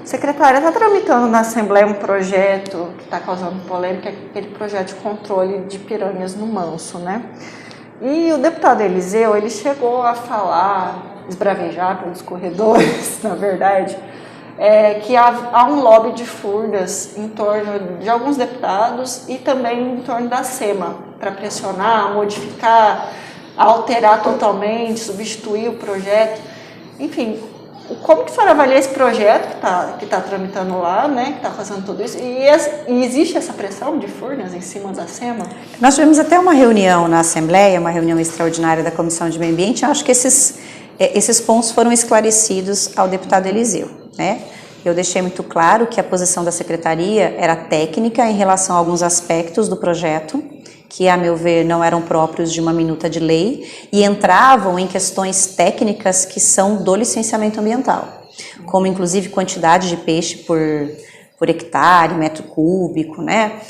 A secretária está tramitando na Assembleia um projeto que está causando polêmica, aquele projeto de controle de piranhas no Manso, né? E o deputado Eliseu, ele chegou a falar, esbravejar pelos corredores, na verdade, que há um lobby de furnas em torno de alguns deputados e também em torno da SEMA, para pressionar, modificar, alterar totalmente, substituir o projeto. Enfim, como que a senhora avalia esse projeto que tá tramitando lá, né, que está fazendo tudo isso? E existe essa pressão de furnas em cima da SEMA? Nós tivemos até uma reunião na Assembleia, uma reunião extraordinária da Comissão de Meio Ambiente. Eu acho que esses pontos foram esclarecidos ao deputado Eliseu, né? Eu deixei muito claro que a posição da Secretaria era técnica em relação a alguns aspectos do projeto, que, a meu ver, não eram próprios de uma minuta de lei e entravam em questões técnicas que são do licenciamento ambiental, como inclusive quantidade de peixe por hectare, metro cúbico, né?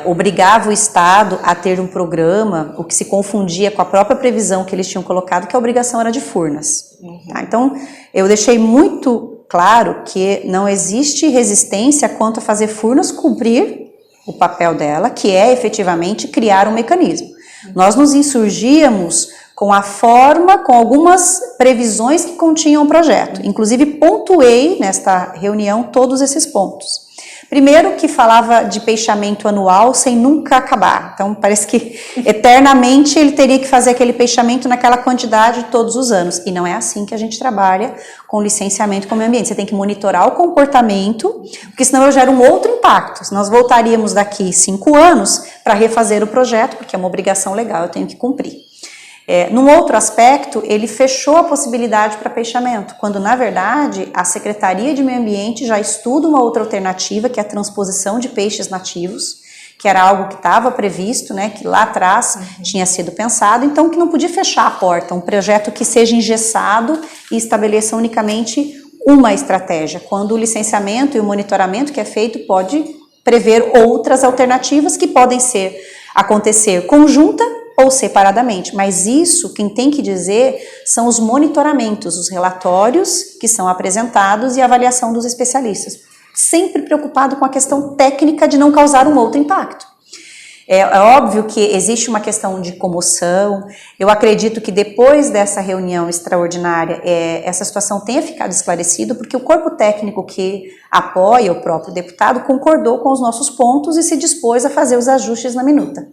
Obrigava o Estado a ter um programa, o que se confundia com a própria previsão que eles tinham colocado, que a obrigação era de furnas. Tá? Então, eu deixei muito claro que não existe resistência quanto a fazer furnas cumprir o papel dela, que é efetivamente criar um mecanismo. Nós nos insurgíamos com a forma, com algumas previsões que continham o projeto. Inclusive, pontuei nesta reunião todos esses pontos. Primeiro, que falava de peixamento anual sem nunca acabar. Então, parece que eternamente ele teria que fazer aquele peixamento naquela quantidade todos os anos. E não é assim que a gente trabalha com licenciamento com o meio ambiente. Você tem que monitorar o comportamento, porque senão eu gero um outro impacto. Nós voltaríamos daqui 5 anos para refazer o projeto, porque é uma obrigação legal, eu tenho que cumprir. Num outro aspecto, ele fechou a possibilidade para peixamento, quando, na verdade, a Secretaria de Meio Ambiente já estuda uma outra alternativa, que é a transposição de peixes nativos, que era algo que estava previsto, né, que lá atrás tinha sido pensado, então que não podia fechar a porta, um projeto que seja engessado e estabeleça unicamente uma estratégia, quando o licenciamento e o monitoramento que é feito pode prever outras alternativas que podem acontecer conjunta ou separadamente, mas isso quem tem que dizer são os monitoramentos, os relatórios que são apresentados e a avaliação dos especialistas, sempre preocupado com a questão técnica de não causar um outro impacto. É óbvio que existe uma questão de comoção, eu acredito que depois dessa reunião extraordinária essa situação tenha ficado esclarecida, porque o corpo técnico que apoia o próprio deputado concordou com os nossos pontos e se dispôs a fazer os ajustes na minuta.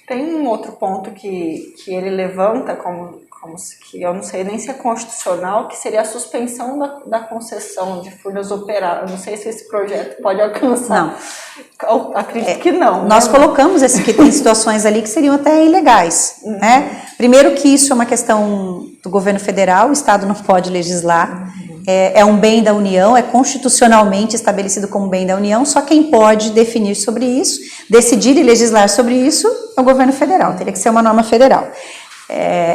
Tem um outro ponto que ele levanta, como que eu não sei nem se é constitucional, que seria a suspensão da concessão de furnas operadas. Eu não sei se esse projeto pode alcançar. Não. Eu acredito que não. Nós colocamos que tem situações ali que seriam até ilegais. Né? Primeiro que isso é uma questão do governo federal, o Estado não pode legislar. É um bem da União, é constitucionalmente estabelecido como bem da União, só quem pode definir sobre isso, decidir e legislar sobre isso é o governo federal, teria que ser uma norma federal.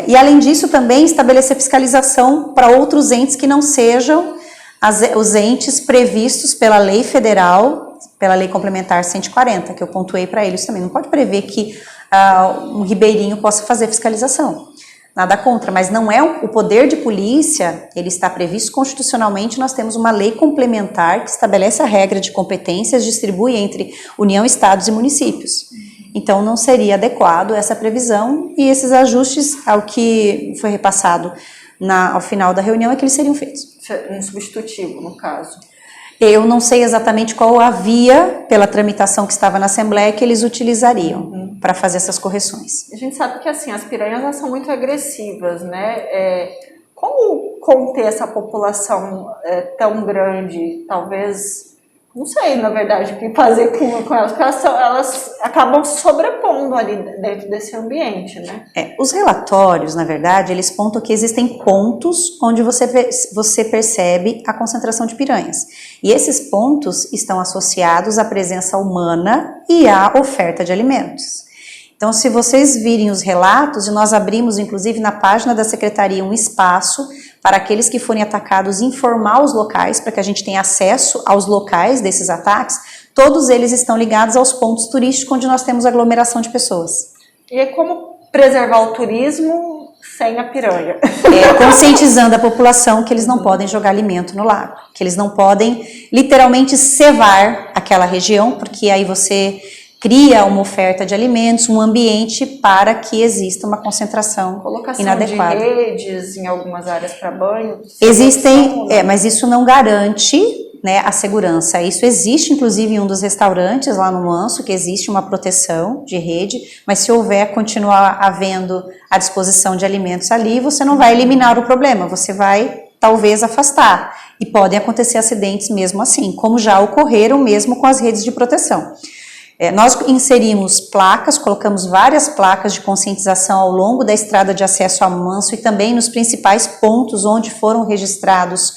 E além disso também estabelecer fiscalização para outros entes que não sejam os entes previstos pela lei federal, pela lei complementar 140, que eu pontuei para eles também. Não pode prever que um ribeirinho possa fazer fiscalização. Nada contra, mas não é o poder de polícia, ele está previsto constitucionalmente, nós temos uma lei complementar que estabelece a regra de competências, distribui entre União, Estados e municípios. Então não seria adequado essa previsão e esses ajustes ao que foi repassado ao final da reunião é que eles seriam feitos. Um substitutivo, no caso. Eu não sei exatamente qual a via, pela tramitação que estava na Assembleia, que eles utilizariam para fazer essas correções. A gente sabe que assim, as piranhas elas são muito agressivas, né? Como conter essa população tão grande? Talvez, não sei, na verdade, o que fazer com elas, porque elas acabam se sobrepondo ali dentro desse ambiente, né? Os relatórios, na verdade, eles pontam que existem pontos onde você percebe a concentração de piranhas. E esses pontos estão associados à presença humana e à oferta de alimentos. Então, se vocês virem os relatos, e nós abrimos, inclusive, na página da Secretaria um espaço para aqueles que forem atacados informar os locais, para que a gente tenha acesso aos locais desses ataques, todos eles estão ligados aos pontos turísticos onde nós temos aglomeração de pessoas. E é como preservar o turismo sem a piranha. Conscientizando a população que eles não podem jogar alimento no lago, que eles não podem literalmente cevar aquela região, porque aí você cria uma oferta de alimentos, um ambiente para que exista uma concentração inadequada. De redes em algumas áreas para banho? Existem, mas isso não garante, né, a segurança. Isso existe, inclusive, em um dos restaurantes lá no Manso, que existe uma proteção de rede, mas se continuar havendo a disposição de alimentos ali, você não vai eliminar o problema, você vai talvez afastar. E podem acontecer acidentes mesmo assim, como já ocorreram mesmo com as redes de proteção. Nós inserimos placas, colocamos várias placas de conscientização ao longo da estrada de acesso ao Manso e também nos principais pontos onde foram registrados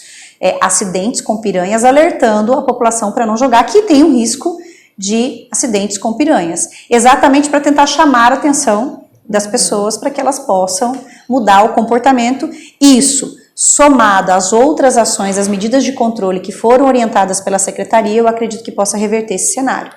acidentes com piranhas, alertando a população para não jogar, que tem um risco de acidentes com piranhas. Exatamente para tentar chamar a atenção das pessoas para que elas possam mudar o comportamento. Isso, somado às outras ações, às medidas de controle que foram orientadas pela Secretaria, eu acredito que possa reverter esse cenário.